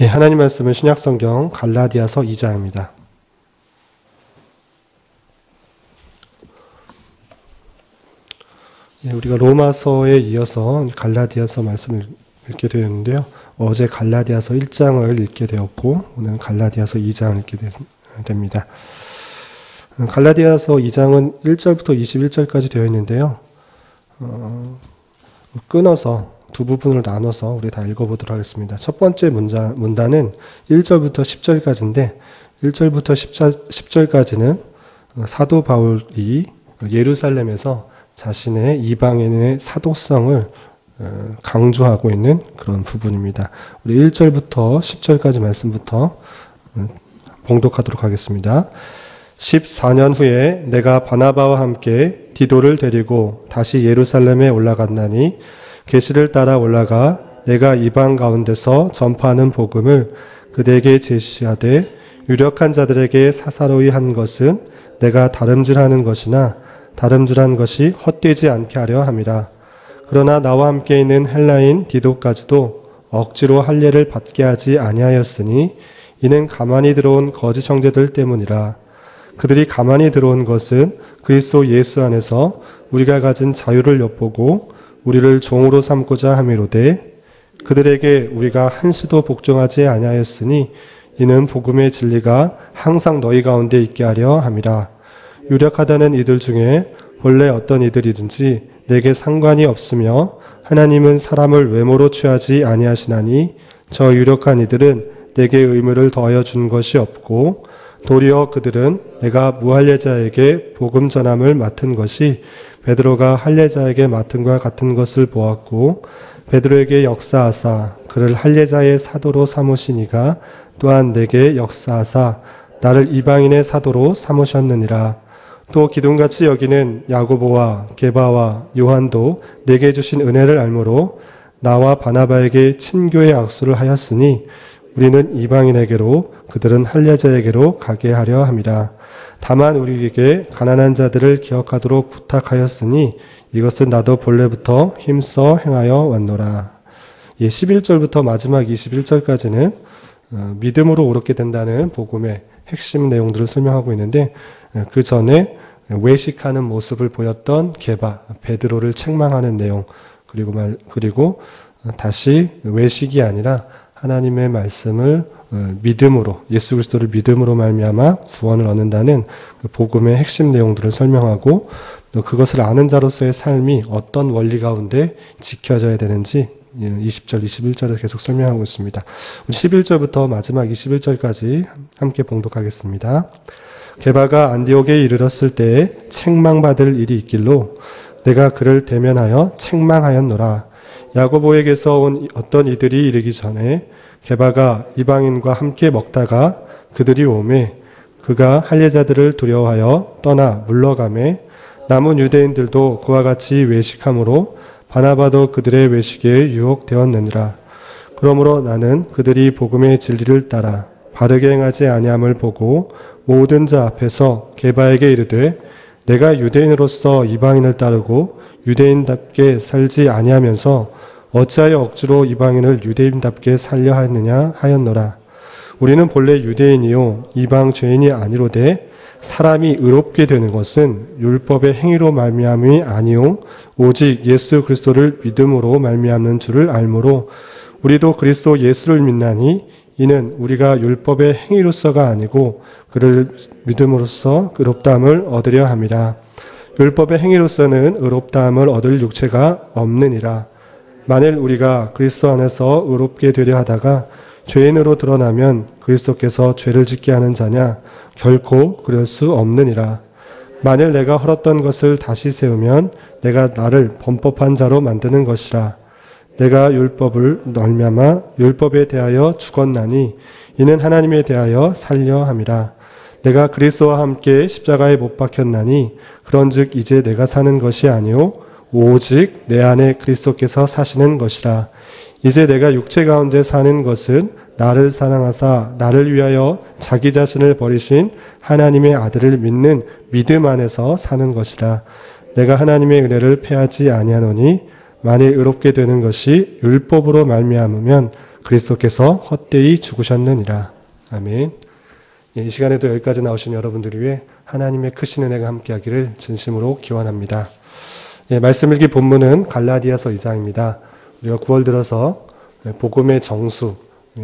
예, 하나님 말씀은 신약성경 갈라디아서 2장입니다. 예, 우리가 로마서에 이어서 갈라디아서 말씀을 읽게 되었는데요. 어제 갈라디아서 1장을 읽게 되었고 오늘은 갈라디아서 2장을 읽게 됩니다. 갈라디아서 2장은 1절부터 21절까지 되어 있는데요. 끊어서 두 부분을 나눠서 우리 다 읽어보도록 하겠습니다. 첫 번째 문단은 1절부터 10절까지인데 1절부터 10절까지는 사도 바울이 예루살렘에서 자신의 이방인의 사도성을 강조하고 있는 그런 부분입니다. 우리 1절부터 10절까지 말씀부터 봉독하도록 하겠습니다. 14년 후에 내가 바나바와 함께 디도를 데리고 다시 예루살렘에 올라갔나니 계시를 따라 올라가 내가 이방 가운데서 전파하는 복음을 그대에게 제시하되 유력한 자들에게 사사로이 한 것은 내가 다름질하는 것이나 다름질한 것이 헛되지 않게 하려 함이라. 그러나 나와 함께 있는 헬라인 디도까지도 억지로 할례를 받게 하지 아니하였으니 이는 가만히 들어온 거짓 형제들 때문이라. 그들이 가만히 들어온 것은 그리스도 예수 안에서 우리가 가진 자유를 엿보고 우리를 종으로 삼고자 함이로되 그들에게 우리가 한시도 복종하지 아니하였으니 이는 복음의 진리가 항상 너희 가운데 있게 하려 함이라. 유력하다는 이들 중에 본래 어떤 이들이든지 내게 상관이 없으며 하나님은 사람을 외모로 취하지 아니하시나니 저 유력한 이들은 내게 의무를 더하여 준 것이 없고 도리어 그들은 내가 무할례자에게 복음 전함을 맡은 것이 베드로가 할례자에게 맡은 것과 같은 것을 보았고 베드로에게 역사하사 그를 할례자의 사도로 삼으시니가 또한 내게 역사하사 나를 이방인의 사도로 삼으셨느니라. 또 기둥같이 여기는 야고보와 게바와 요한도 내게 주신 은혜를 알므로 나와 바나바에게 친교의 악수를 하였으니 우리는 이방인에게로 그들은 할례자에게로 가게 하려 함이라. 다만 우리에게 가난한 자들을 기억하도록 부탁하였으니 이것은 나도 본래부터 힘써 행하여 왔노라. 11절부터 마지막 21절까지는 믿음으로 옳게 된다는 복음의 핵심 내용들을 설명하고 있는데 그 전에 외식하는 모습을 보였던 게바, 베드로를 책망하는 내용 그리고 다시 외식이 아니라 하나님의 말씀을 믿음으로 예수 그리스도를 믿음으로 말미암아 구원을 얻는다는 그 복음의 핵심 내용들을 설명하고 또 그것을 아는 자로서의 삶이 어떤 원리 가운데 지켜져야 되는지 20절, 21절에서 계속 설명하고 있습니다. 우리 11절부터 마지막 21절까지 함께 봉독하겠습니다. 게바가 안디옥에 이르렀을 때에 책망받을 일이 있길로 내가 그를 대면하여 책망하였노라. 야고보에게서 온 어떤 이들이 이르기 전에 게바가 이방인과 함께 먹다가 그들이 오매 그가 할례자들을 두려워하여 떠나 물러가매 남은 유대인들도 그와 같이 외식함으로 바나바도 그들의 외식에 유혹되었느니라. 그러므로 나는 그들이 복음의 진리를 따라 바르게 행하지 아니함을 보고 모든 자 앞에서 게바에게 이르되 내가 유대인으로서 이방인을 따르고 유대인답게 살지 아니하면서 어찌하여 억지로 이방인을 유대인답게 살려 하느냐 하였노라. 우리는 본래 유대인이요 이방 죄인이 아니로되 사람이 의롭게 되는 것은 율법의 행위로 말미암이 아니요 오직 예수 그리스도를 믿음으로 말미암는 줄을 알므로 우리도 그리스도 예수를 믿나니 이는 우리가 율법의 행위로서가 아니고 그를 믿음으로써 의롭다함을 얻으려 함이라. 율법의 행위로서는 의롭다함을 얻을 육체가 없느니라. 만일 우리가 그리스도 안에서 의롭게 되려 하다가 죄인으로 드러나면 그리스도께서 죄를 짓게 하는 자냐? 결코 그럴 수 없느니라. 만일 내가 헐었던 것을 다시 세우면 내가 나를 범법한 자로 만드는 것이라. 내가 율법을 말미암아 율법에 대하여 죽었나니 이는 하나님에 대하여 살려 함이라. 내가 그리스도와 함께 십자가에 못 박혔나니 그런즉 이제 내가 사는 것이 아니요 오직 내 안에 그리스도께서 사시는 것이라. 이제 내가 육체 가운데 사는 것은 나를 사랑하사 나를 위하여 자기 자신을 버리신 하나님의 아들을 믿는 믿음 안에서 사는 것이라. 내가 하나님의 은혜를 패하지 아니하노니 만일 의롭게 되는 것이 율법으로 말미암으면 그리스도께서 헛되이 죽으셨느니라. 아멘. 이 시간에도 여기까지 나오신 여러분들을 위해 하나님의 크신 은혜가 함께하기를 진심으로 기원합니다. 말씀 읽기 본문은 갈라디아서 2장입니다. 우리가 9월 들어서 복음의 정수,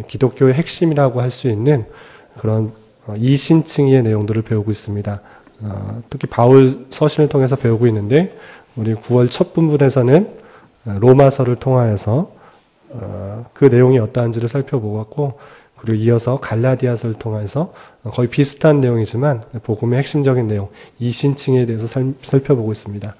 기독교의 핵심이라고 할 수 있는 그런 이신칭의의 내용들을 배우고 있습니다. 특히 바울 서신을 통해서 배우고 있는데 우리 9월 첫 부분에서는 로마서를 통하여서 그 내용이 어떠한지를 살펴보았고, 그리고 이어서 갈라디아서를 통해서 거의 비슷한 내용이지만 복음의 핵심적인 내용, 이신칭에 대해서 살펴보고 있습니다.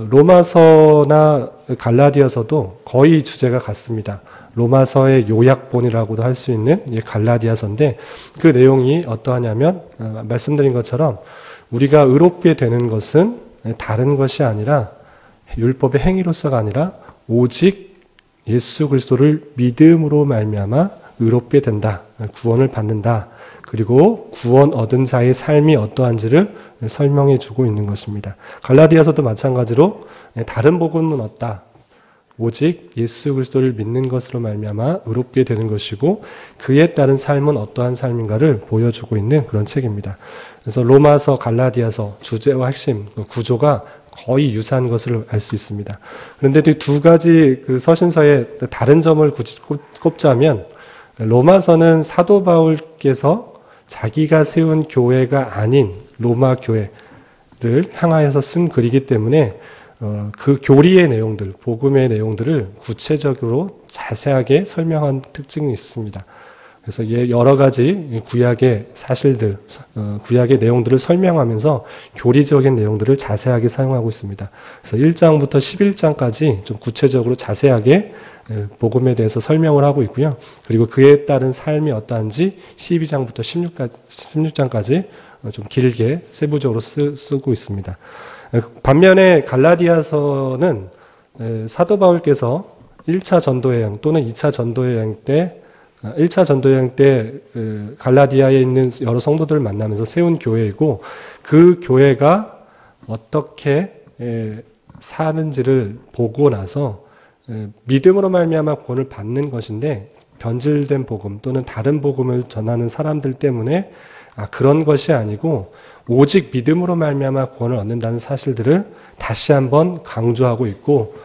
로마서나 갈라디아서도 거의 주제가 같습니다. 로마서의 요약본이라고도 할 수 있는 갈라디아서인데, 그 내용이 어떠하냐면 말씀드린 것처럼 우리가 의롭게 되는 것은 다른 것이 아니라 율법의 행위로서가 아니라 오직 예수 그리스도를 믿음으로 말미암아 의롭게 된다, 구원을 받는다, 그리고 구원 얻은 자의 삶이 어떠한지를 설명해 주고 있는 것입니다. 갈라디아서도 마찬가지로 다른 복음은 없다, 오직 예수 그리스도를 믿는 것으로 말미암아 의롭게 되는 것이고 그에 따른 삶은 어떠한 삶인가를 보여주고 있는 그런 책입니다. 그래서 로마서, 갈라디아서 주제와 핵심, 구조가 거의 유사한 것을 알 수 있습니다. 그런데 이 두 가지 그 서신서의 다른 점을 굳이 꼽자면, 로마서는 사도 바울께서 자기가 세운 교회가 아닌 로마 교회를 향하여서 쓴 글이기 때문에 그 교리의 내용들, 복음의 내용들을 구체적으로 자세하게 설명한 특징이 있습니다. 그래서 여러 가지 구약의 사실들, 구약의 내용들을 설명하면서 교리적인 내용들을 자세하게 사용하고 있습니다. 그래서 1장부터 11장까지 좀 구체적으로 자세하게 복음에 대해서 설명을 하고 있고요. 그리고 그에 따른 삶이 어떠한지 12장부터 16장까지 좀 길게 세부적으로 쓰고 있습니다. 반면에 갈라디아서는 사도 바울께서 1차 전도여행 또는 2차 전도여행 때 1차 전도여행 때 갈라디아에 있는 여러 성도들을 만나면서 세운 교회이고, 그 교회가 어떻게 사는지를 보고 나서 믿음으로 말미암아 구원을 받는 것인데, 변질된 복음 또는 다른 복음을 전하는 사람들 때문에 그런 것이 아니고 오직 믿음으로 말미암아 구원을 얻는다는 사실들을 다시 한번 강조하고 있고,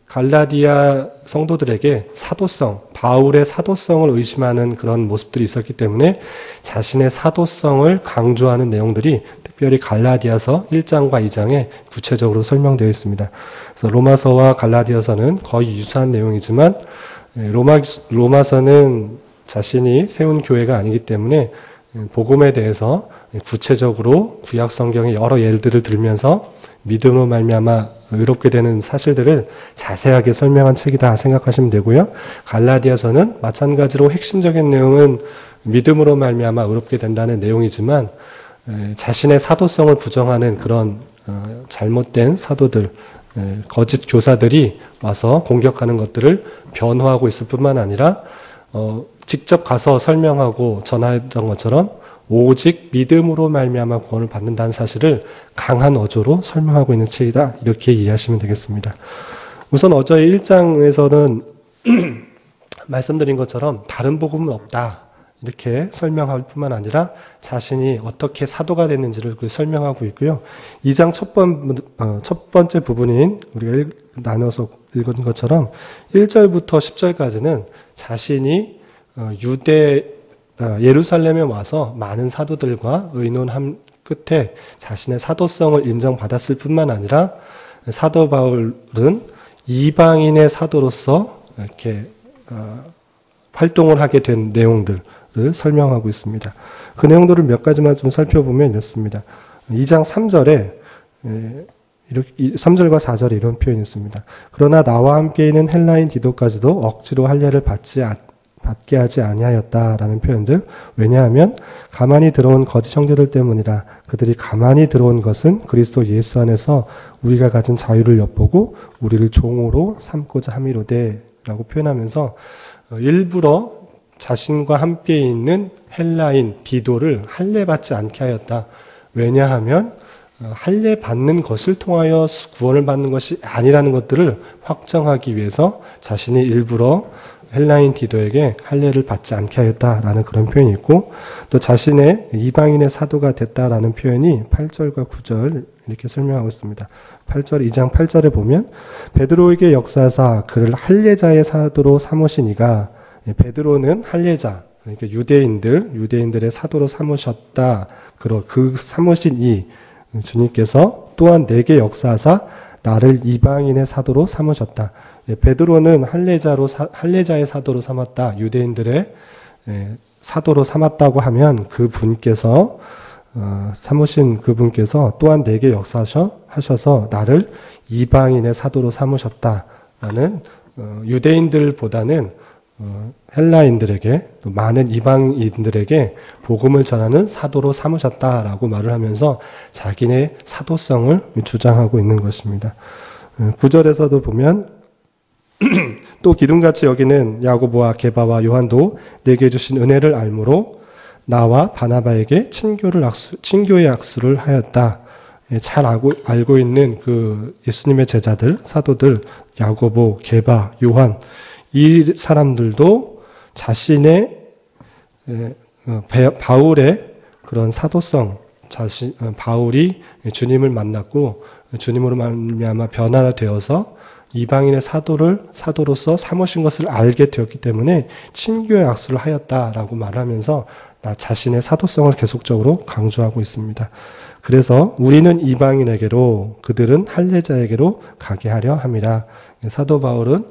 갈라디아 성도들에게 사도성, 바울의 사도성을 의심하는 그런 모습들이 있었기 때문에 자신의 사도성을 강조하는 내용들이 특별히 갈라디아서 1장과 2장에 구체적으로 설명되어 있습니다. 그래서 로마서와 갈라디아서는 거의 유사한 내용이지만 로마서는 자신이 세운 교회가 아니기 때문에 복음에 대해서 구체적으로 구약 성경의 여러 예들을 들면서 믿음으로 말미암아 의롭게 되는 사실들을 자세하게 설명한 책이다 생각하시면 되고요. 갈라디아서는 마찬가지로 핵심적인 내용은 믿음으로 말미암아 의롭게 된다는 내용이지만 자신의 사도성을 부정하는 그런 잘못된 사도들, 거짓 교사들이 와서 공격하는 것들을 변호하고 있을 뿐만 아니라 직접 가서 설명하고 전하던 것처럼 오직 믿음으로 말미암아 구원을 받는다는 사실을 강한 어조로 설명하고 있는 책이다, 이렇게 이해하시면 되겠습니다. 우선 어제 1장에서는 말씀드린 것처럼 다른 복음은 없다, 이렇게 설명할 뿐만 아니라 자신이 어떻게 사도가 됐는지를 설명하고 있고요. 2장 첫 번째 부분인 우리가 나눠서 읽은 것처럼 1절부터 10절까지는 자신이 예루살렘에 와서 많은 사도들과 의논한 끝에 자신의 사도성을 인정받았을 뿐만 아니라 사도 바울은 이방인의 사도로서 이렇게 활동을 하게 된 내용들을 설명하고 있습니다. 그 내용들을 몇 가지만 좀 살펴보면 이렇습니다. 2장 3절에 3절과 4절에 이런 표현이 있습니다. 그러나 나와 함께 있는 헬라인 디도까지도 억지로 할례를 받게 하지 아니하였다라는 표현들. 왜냐하면 가만히 들어온 거짓 형제들 때문이라. 그들이 가만히 들어온 것은 그리스도 예수 안에서 우리가 가진 자유를 엿보고 우리를 종으로 삼고자 함이로되 라고 표현하면서 일부러 자신과 함께 있는 헬라인 디도를 할례 받지 않게 하였다. 왜냐하면 할례 받는 것을 통하여 구원을 받는 것이 아니라는 것들을 확정하기 위해서 자신이 일부러 헬라인 디도에게 할례를 받지 않게 하였다라는 그런 표현이 있고, 또 자신의 이방인의 사도가 됐다라는 표현이 8절과 9절 이렇게 설명하고 있습니다. 8절, 2장 8절에 보면 베드로에게 역사하사 그를 할례자의 사도로 삼으시니가, 베드로는 할례자, 그러니까 유대인들의 사도로 삼으셨다. 그 삼으신 이 주님께서 또한 내게 역사하사 나를 이방인의 사도로 삼으셨다. 베드로는 할례자의 사도로 삼았다. 유대인들의 사도로 삼았다고 하면 그 분께서 삼으신 그분께서 또한 내게 역사하셔서 나를 이방인의 사도로 삼으셨다라는, 유대인들보다는 헬라인들에게, 또 많은 이방인들에게 복음을 전하는 사도로 삼으셨다라고 말을 하면서 자기네 사도성을 주장하고 있는 것입니다. 9절에서도 보면 또 기둥같이 여기는 야고보와 게바와 요한도 내게 주신 은혜를 알므로 나와 바나바에게 친교의 악수를 하였다. 잘 알고 있는 그 예수님의 제자들, 사도들, 야고보, 게바, 요한, 이 사람들도 자신의 바울의 그런 사도성, 바울이 주님을 만났고 주님으로 말미암아 변화되어서 이방인의 사도로서 삼으신 것을 알게 되었기 때문에 친교의 악수를 하였다라고 말하면서 자신의 사도성을 계속적으로 강조하고 있습니다. 그래서 우리는 이방인에게로 그들은 할례자에게로 가게 하려 함이라. 사도 바울은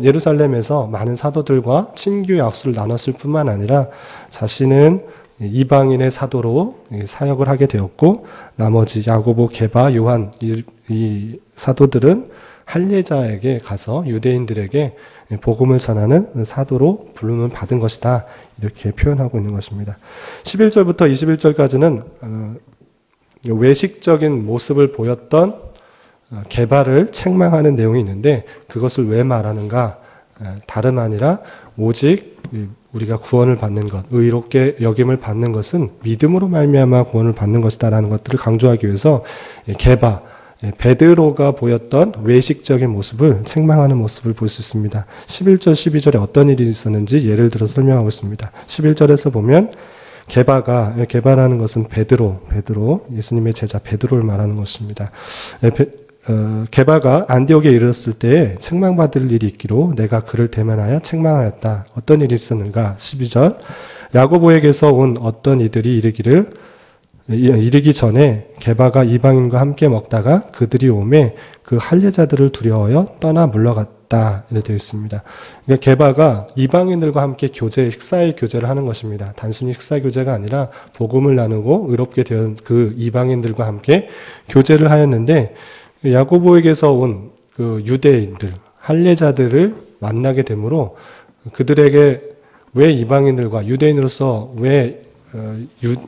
예루살렘에서 많은 사도들과 친교의 악수를 나눴을 뿐만 아니라 자신은 이방인의 사도로 사역을 하게 되었고, 나머지 야고보, 게바, 요한 이 사도들은 할례자에게 가서 유대인들에게 복음을 전하는 사도로 부름을 받은 것이다. 이렇게 표현하고 있는 것입니다. 11절부터 21절까지는 외식적인 모습을 보였던 게바를 책망하는 내용이 있는데, 그것을 왜 말하는가? 다름 아니라 오직 우리가 구원을 받는 것, 의롭게 여김을 받는 것은 믿음으로 말미암아 구원을 받는 것이다라는 것들을 강조하기 위해서 게바, 베드로가 보였던 외식적인 모습을 책망하는 모습을 볼 수 있습니다. 11절, 12절에 어떤 일이 있었는지 예를 들어 설명하고 있습니다. 11절에서 보면 게바라는 것은 베드로, 예수님의 제자 베드로를 말하는 것입니다. 게바가 안디옥에 이르렀을 때에 책망받을 일이 있기로 내가 그를 대면하여 책망하였다. 어떤 일이 있었는가? 12절, 야고보에게서 온 어떤 이들이 이르기 전에 게바가 이방인과 함께 먹다가 그들이 오매 그 할례자들을 두려워하여 떠나 물러갔다. 이렇게 되어 있습니다. 그러니까 게바가 이방인들과 함께 식사의 교제를 하는 것입니다. 단순히 식사 교제가 아니라 복음을 나누고 의롭게 된 그 이방인들과 함께 교제를 하였는데, 야고보에게서 온 그 유대인들, 할례자들을 만나게 되므로 그들에게 왜 이방인들과 유대인으로서 왜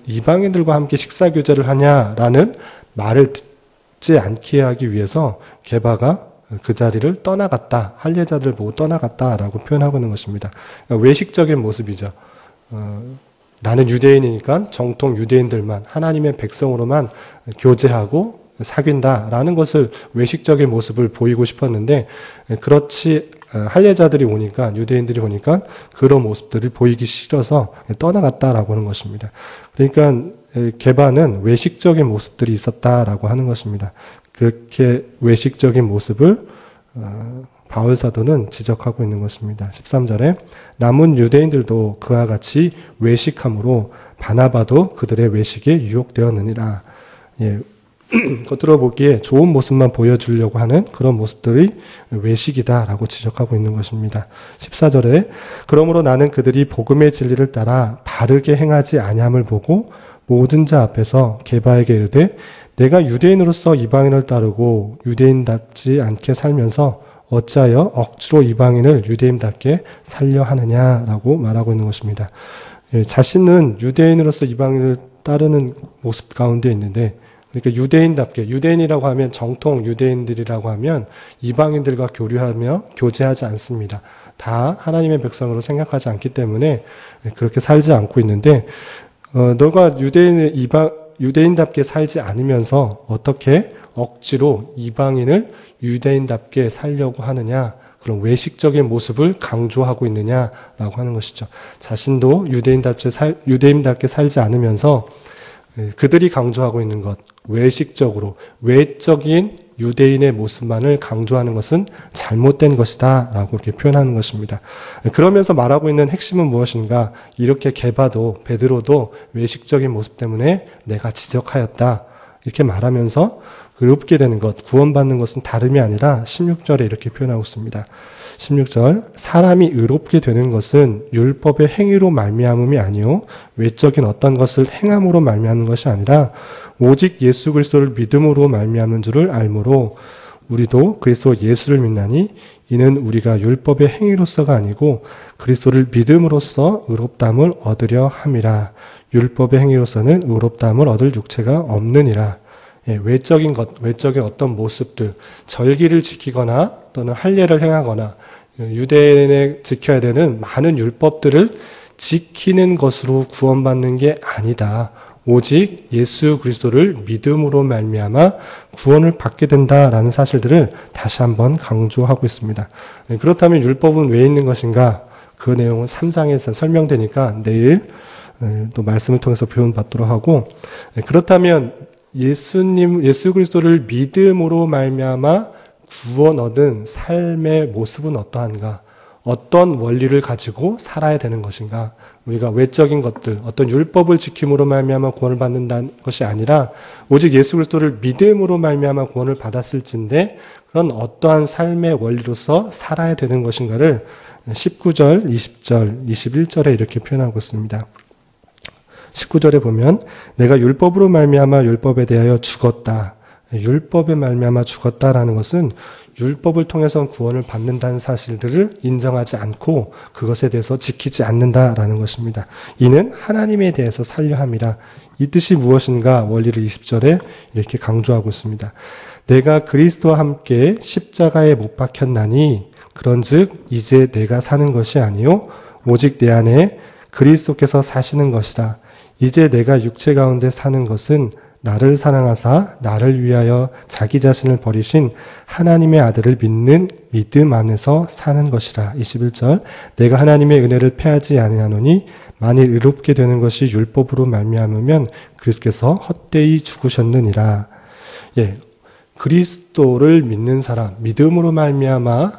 이방인들과 함께 식사 교제를 하냐라는 말을 듣지 않게 하기 위해서 게바가 그 자리를 떠나갔다. 할례자들 보고 떠나갔다라고 표현하고 있는 것입니다. 그러니까 외식적인 모습이죠. 나는 유대인이니까 정통 유대인들만, 하나님의 백성으로만 교제하고 사귄다라는 것을 외식적인 모습을 보이고 싶었는데, 그렇지 할례자들이 오니까, 유대인들이 오니까 그런 모습들이 보이기 싫어서 떠나갔다라고 하는 것입니다. 그러니까 게바는 외식적인 모습들이 있었다라고 하는 것입니다. 그렇게 외식적인 모습을 바울 사도는 지적하고 있는 것입니다. 13절에 남은 유대인들도 그와 같이 외식함으로 바나바도 그들의 외식에 유혹되었느니라. 겉으로 보기에 좋은 모습만 보여주려고 하는 그런 모습들이 외식이다라고 지적하고 있는 것입니다. 14절에 그러므로 나는 그들이 복음의 진리를 따라 바르게 행하지 아니함을 보고 모든 자 앞에서 게바에게 이르되 내가 유대인으로서 이방인을 따르고 유대인답지 않게 살면서 어찌하여 억지로 이방인을 유대인답게 살려 하느냐라고 말하고 있는 것입니다. 자신은 유대인으로서 이방인을 따르는 모습 가운데 있는데, 그러니까 유대인답게, 유대인이라고 하면 정통 유대인들이라고 하면 이방인들과 교류하며 교제하지 않습니다. 다 하나님의 백성으로 생각하지 않기 때문에 그렇게 살지 않고 있는데, 너가 유대인답게 살지 않으면서 어떻게 억지로 이방인을 유대인답게 살려고 하느냐, 그런 외식적인 모습을 강조하고 있느냐라고 하는 것이죠. 자신도 유대인답게 살지 않으면서 그들이 강조하고 있는 것, 외식적으로 외적인 유대인의 모습만을 강조하는 것은 잘못된 것이다 라고 이렇게 표현하는 것입니다. 그러면서 말하고 있는 핵심은 무엇인가? 이렇게 베드로도 외식적인 모습 때문에 내가 지적하였다 이렇게 말하면서 의롭게 되는 것, 구원받는 것은 다름이 아니라 16절에 이렇게 표현하고 있습니다. 16절, 사람이 의롭게 되는 것은 율법의 행위로 말미암음이 아니요 외적인 어떤 것을 행함으로 말미암는 것이 아니라 오직 예수 그리스도를 믿음으로 말미암은 줄을 알므로 우리도 그리스도 예수를 믿나니 이는 우리가 율법의 행위로서가 아니고 그리스도를 믿음으로써 의롭다함을 얻으려 함이라. 율법의 행위로서는 의롭다함을 얻을 육체가 없느니라. 외적인 것, 외적인 어떤 모습들, 절기를 지키거나 또는 할례를 행하거나 유대인에 지켜야 되는 많은 율법들을 지키는 것으로 구원받는 게 아니다. 오직 예수 그리스도를 믿음으로 말미암아 구원을 받게 된다라는 사실들을 다시 한번 강조하고 있습니다. 그렇다면 율법은 왜 있는 것인가? 그 내용은 3장에서 설명되니까 내일 또 말씀을 통해서 표현받도록 하고, 그렇다면 예수 그리스도를 믿음으로 말미암아 구원 얻은 삶의 모습은 어떠한가? 어떤 원리를 가지고 살아야 되는 것인가? 우리가 외적인 것들, 어떤 율법을 지킴으로 말미암아 구원을 받는다는 것이 아니라 오직 예수 그리스도를 믿음으로 말미암아 구원을 받았을진데 그런 어떠한 삶의 원리로서 살아야 되는 것인가를 19절, 20절, 21절에 이렇게 표현하고 있습니다. 19절에 보면 내가 율법으로 말미암아 율법에 대하여 죽었다. 율법에 말미암아 죽었다라는 것은 율법을 통해서 구원을 받는다는 사실들을 인정하지 않고 그것에 대해서 지키지 않는다라는 것입니다. 이는 하나님에 대해서 살려 함이라. 이 뜻이 무엇인가? 원리를 20절에 이렇게 강조하고 있습니다. 내가 그리스도와 함께 십자가에 못 박혔나니 그런즉 이제 내가 사는 것이 아니요 오직 내 안에 그리스도께서 사시는 것이라. 이제 내가 육체 가운데 사는 것은 나를 사랑하사 나를 위하여 자기 자신을 버리신 하나님의 아들을 믿는 믿음 안에서 사는 것이라. 21절 내가 하나님의 은혜를 패하지 아니하노니 만일 의롭게 되는 것이 율법으로 말미암으면 그리스도께서 헛되이 죽으셨느니라. 그리스도를 믿는 사람, 믿음으로 말미암아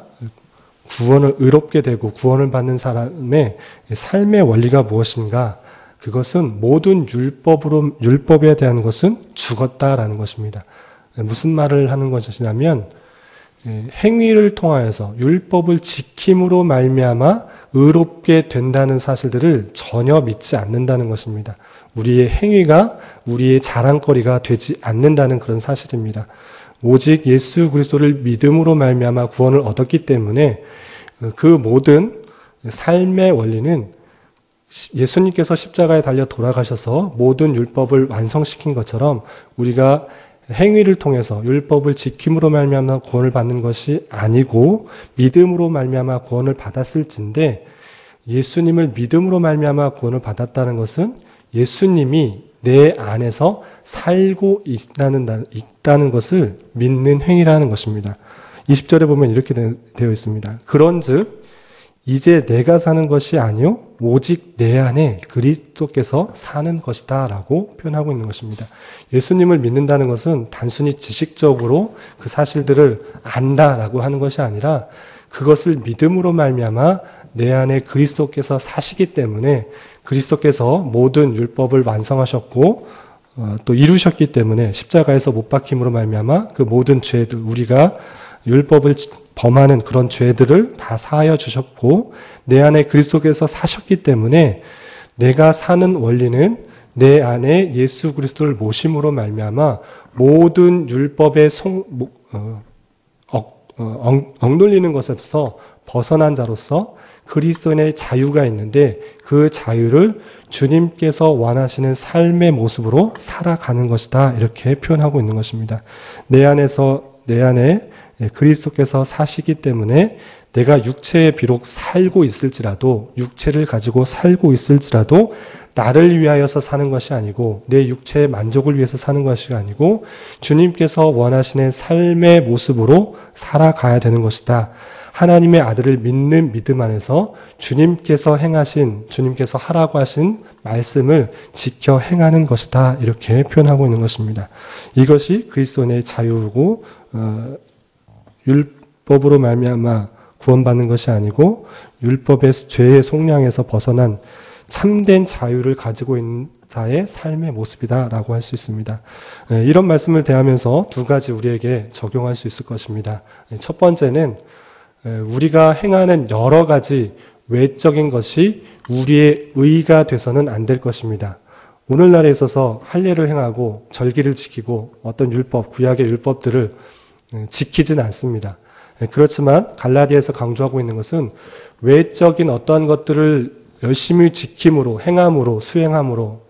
구원을 의롭게 되고 구원을 받는 사람의 삶의 원리가 무엇인가? 그것은 모든 율법에 대한 것은 죽었다라는 것입니다. 무슨 말을 하는 것이냐면 행위를 통하여서 율법을 지킴으로 말미암아 의롭게 된다는 사실들을 전혀 믿지 않는다는 것입니다. 우리의 행위가 우리의 자랑거리가 되지 않는다는 그런 사실입니다. 오직 예수 그리스도를 믿음으로 말미암아 구원을 얻었기 때문에 그 모든 삶의 원리는 예수님께서 십자가에 달려 돌아가셔서 모든 율법을 완성시킨 것처럼 우리가 행위를 통해서 율법을 지킴으로 말미암아 구원을 받는 것이 아니고 믿음으로 말미암아 구원을 받았을진데 예수님을 믿음으로 말미암아 구원을 받았다는 것은 예수님이 내 안에서 살고 있다는 것을 믿는 행위라는 것입니다. 20절에 보면 이렇게 되어 있습니다. 그런즉 이제 내가 사는 것이 아니요 오직 내 안에 그리스도께서 사는 것이다 라고 표현하고 있는 것입니다. 예수님을 믿는다는 것은 단순히 지식적으로 그 사실들을 안다라고 하는 것이 아니라 그것을 믿음으로 말미암아 내 안에 그리스도께서 사시기 때문에 그리스도께서 모든 율법을 완성하셨고 또 이루셨기 때문에 십자가에서 못 박힘으로 말미암아 그 모든 죄들 우리가 율법을 범하는 그런 죄들을 다 사하여 주셨고 내 안에 그리스도께서 사셨기 때문에 내가 사는 원리는 내 안에 예수 그리스도를 모심으로 말미암아 모든 율법의 억눌리는 것에서 벗어난 자로서 그리스도인의 자유가 있는데 그 자유를 주님께서 원하시는 삶의 모습으로 살아가는 것이다 이렇게 표현하고 있는 것입니다. 내 안에 그리스도께서 사시기 때문에 내가 육체에 비록 살고 있을지라도 육체를 가지고 살고 있을지라도 나를 위하여서 사는 것이 아니고 내 육체의 만족을 위해서 사는 것이 아니고 주님께서 원하시는 삶의 모습으로 살아가야 되는 것이다. 하나님의 아들을 믿는 믿음 안에서 주님께서 하라고 하신 말씀을 지켜 행하는 것이다. 이렇게 표현하고 있는 것입니다. 이것이 그리스도인의 자유고 율법으로 말미암아 구원받는 것이 아니고 율법의 죄의 속량에서 벗어난 참된 자유를 가지고 있는 자의 삶의 모습이다라고 할 수 있습니다. 이런 말씀을 대하면서 두 가지 우리에게 적용할 수 있을 것입니다. 첫 번째는 우리가 행하는 여러 가지 외적인 것이 우리의 의가 돼서는 안 될 것입니다. 오늘날에 있어서 할례를 행하고 절기를 지키고 어떤 구약의 율법들을 지키진 않습니다. 그렇지만 갈라디아에서 강조하고 있는 것은 외적인 어떠한 것들을 열심히 지킴으로, 행함으로, 수행함으로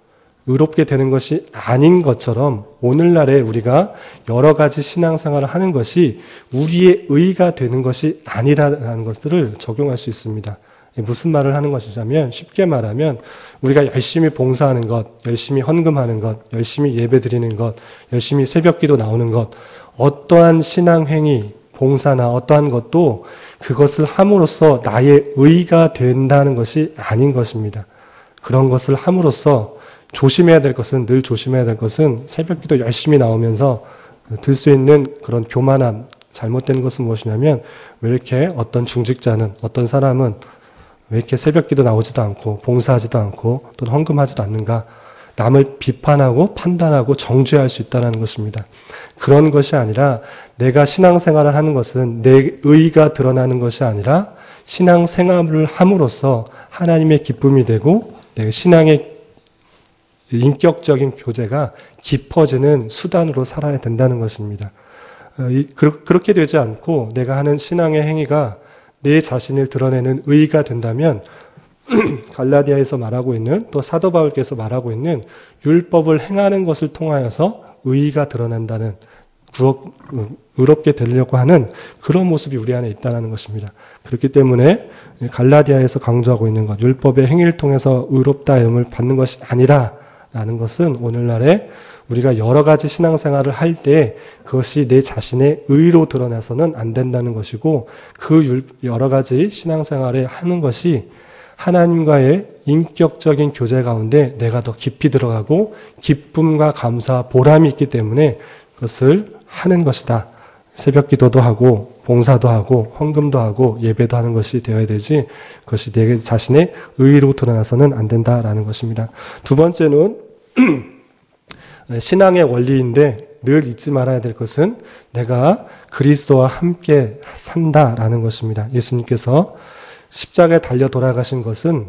의롭게 되는 것이 아닌 것처럼 오늘날에 우리가 여러 가지 신앙생활을 하는 것이 우리의 의가 되는 것이 아니라는 것들을 적용할 수 있습니다. 무슨 말을 하는 것이냐면 쉽게 말하면 우리가 열심히 봉사하는 것, 열심히 헌금하는 것, 열심히 예배드리는 것, 열심히 새벽기도 나오는 것, 어떠한 신앙행위, 봉사나 어떠한 것도 그것을 함으로써 나의 의가 된다는 것이 아닌 것입니다. 그런 것을 함으로써 늘 조심해야 될 것은 새벽기도 열심히 나오면서 들 수 있는 그런 교만함, 잘못된 것은 무엇이냐면 왜 이렇게 어떤 중직자는, 어떤 사람은 왜 이렇게 새벽기도 나오지도 않고 봉사하지도 않고 또는 헌금하지도 않는가, 남을 비판하고 판단하고 정죄할 수 있다는 것입니다. 그런 것이 아니라 내가 신앙생활을 하는 것은 내 의가 드러나는 것이 아니라 신앙생활을 함으로써 하나님의 기쁨이 되고 내 신앙의 인격적인 교제가 깊어지는 수단으로 살아야 된다는 것입니다. 그렇게 되지 않고 내가 하는 신앙의 행위가 내 자신을 드러내는 의가 된다면 갈라디아에서 말하고 있는, 또 사도 바울께서 말하고 있는 율법을 행하는 것을 통하여서 의가 드러난다는, 의롭게 되려고 하는 그런 모습이 우리 안에 있다는 것입니다. 그렇기 때문에 갈라디아에서 강조하고 있는 것, 율법의 행위를 통해서 의롭다함을 받는 것이 아니라 라는 것은 오늘날에 우리가 여러 가지 신앙생활을 할 때 그것이 내 자신의 의로 드러나서는 안 된다는 것이고, 그 여러 가지 신앙생활을 하는 것이 하나님과의 인격적인 교제 가운데 내가 더 깊이 들어가고 기쁨과 감사, 보람이 있기 때문에 그것을 하는 것이다. 새벽 기도도 하고 봉사도 하고 헌금도 하고 예배도 하는 것이 되어야 되지, 그것이 내 자신의 의로 드러나서는 안 된다라는 것입니다. 두 번째는 신앙의 원리인데 늘 잊지 말아야 될 것은 내가 그리스도와 함께 산다라는 것입니다. 예수님께서 십자가에 달려 돌아가신 것은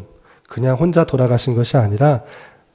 그냥 혼자 돌아가신 것이 아니라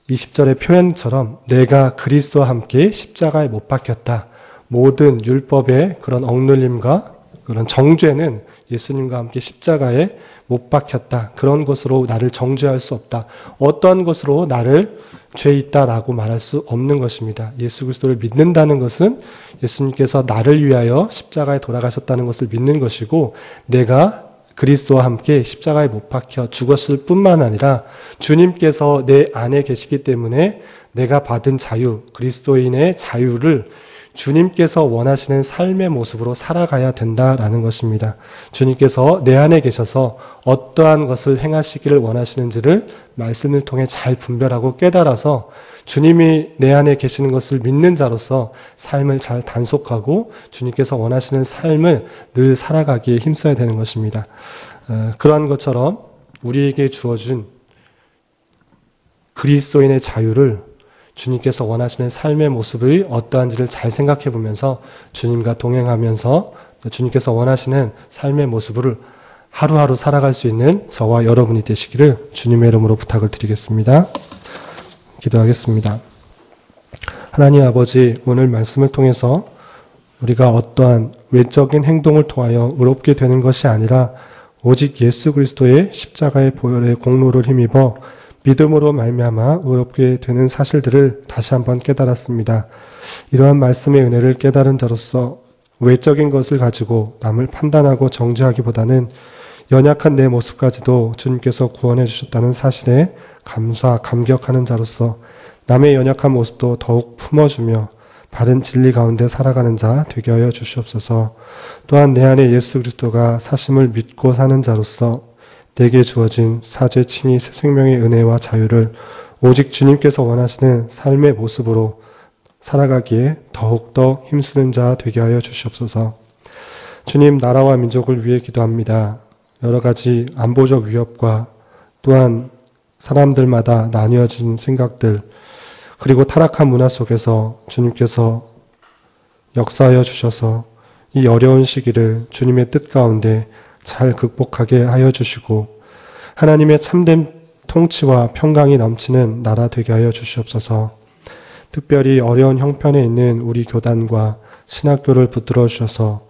20절의 표현처럼 내가 그리스도와 함께 십자가에 못 박혔다. 모든 율법의 그런 억눌림과 그런 정죄는 예수님과 함께 십자가에 못 박혔다. 그런 것으로 나를 정죄할 수 없다. 어떠한 것으로 나를 죄 있다라고 말할 수 없는 것입니다. 예수 그리스도를 믿는다는 것은 예수님께서 나를 위하여 십자가에 돌아가셨다는 것을 믿는 것이고, 내가 그리스도와 함께 십자가에 못 박혀 죽었을 뿐만 아니라 주님께서 내 안에 계시기 때문에 내가 받은 자유, 그리스도인의 자유를 주님께서 원하시는 삶의 모습으로 살아가야 된다라는 것입니다. 주님께서 내 안에 계셔서 어떠한 것을 행하시기를 원하시는지를 말씀을 통해 잘 분별하고 깨달아서 주님이 내 안에 계시는 것을 믿는 자로서 삶을 잘 단속하고 주님께서 원하시는 삶을 늘 살아가기에 힘써야 되는 것입니다. 그러한 것처럼 우리에게 주어진 그리스도인의 자유를 주님께서 원하시는 삶의 모습이 어떠한지를 잘 생각해 보면서 주님과 동행하면서 주님께서 원하시는 삶의 모습을 하루하루 살아갈 수 있는 저와 여러분이 되시기를 주님의 이름으로 부탁을 드리겠습니다. 기도하겠습니다. 하나님 아버지, 오늘 말씀을 통해서 우리가 어떠한 외적인 행동을 통하여 의롭게 되는 것이 아니라 오직 예수 그리스도의 십자가의 보혈의 공로를 힘입어 믿음으로 말미암아 의롭게 되는 사실들을 다시 한번 깨달았습니다. 이러한 말씀의 은혜를 깨달은 자로서 외적인 것을 가지고 남을 판단하고 정죄하기보다는 연약한 내 모습까지도 주님께서 구원해 주셨다는 사실에 감사, 감격하는 자로서 남의 연약한 모습도 더욱 품어주며 바른 진리 가운데 살아가는 자 되게 하여 주시옵소서. 또한 내 안에 예수 그리스도가 사심을 믿고 사는 자로서 내게 주어진 사죄, 칭의, 새 생명의 은혜와 자유를 오직 주님께서 원하시는 삶의 모습으로 살아가기에 더욱더 힘쓰는 자 되게 하여 주시옵소서. 주님, 나라와 민족을 위해 기도합니다. 여러 가지 안보적 위협과 또한 사람들마다 나뉘어진 생각들, 그리고 타락한 문화 속에서 주님께서 역사하여 주셔서 이 어려운 시기를 주님의 뜻 가운데 잘 극복하게 하여 주시고 하나님의 참된 통치와 평강이 넘치는 나라 되게 하여 주시옵소서. 특별히 어려운 형편에 있는 우리 교단과 신학교를 붙들어 주셔서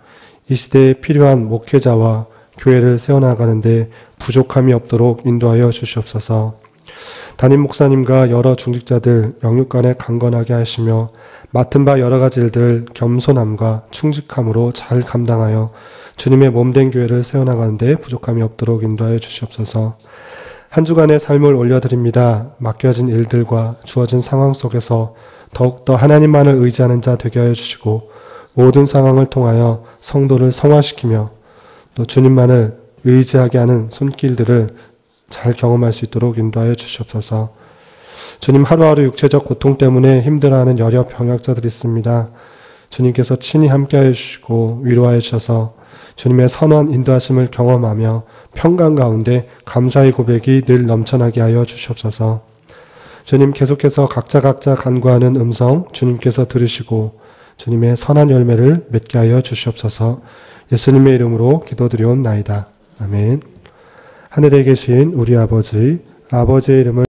이 시대에 필요한 목회자와 교회를 세워나가는데 부족함이 없도록 인도하여 주시옵소서. 담임 목사님과 여러 중직자들 영육간에 강건하게 하시며 맡은 바 여러 가지 일들을 겸손함과 충직함으로 잘 감당하여 주님의 몸된 교회를 세워나가는데 부족함이 없도록 인도하여 주시옵소서. 한 주간의 삶을 올려드립니다. 맡겨진 일들과 주어진 상황 속에서 더욱더 하나님만을 의지하는 자 되게 하여 주시고 모든 상황을 통하여 성도를 성화시키며 또 주님만을 의지하게 하는 손길들을 잘 경험할 수 있도록 인도하여 주시옵소서. 주님, 하루하루 육체적 고통 때문에 힘들어하는 여러 병약자들이 있습니다. 주님께서 친히 함께하여 주시고 위로하여 주셔서 주님의 선한 인도하심을 경험하며 평강 가운데 감사의 고백이 늘 넘쳐나게 하여 주시옵소서. 주님, 계속해서 각자 간구하는 음성 주님께서 들으시고 주님의 선한 열매를 맺게 하여 주시옵소서. 예수님의 이름으로 기도드리옵나이다. 아멘. 하늘에 계신 우리 아버지의 이름을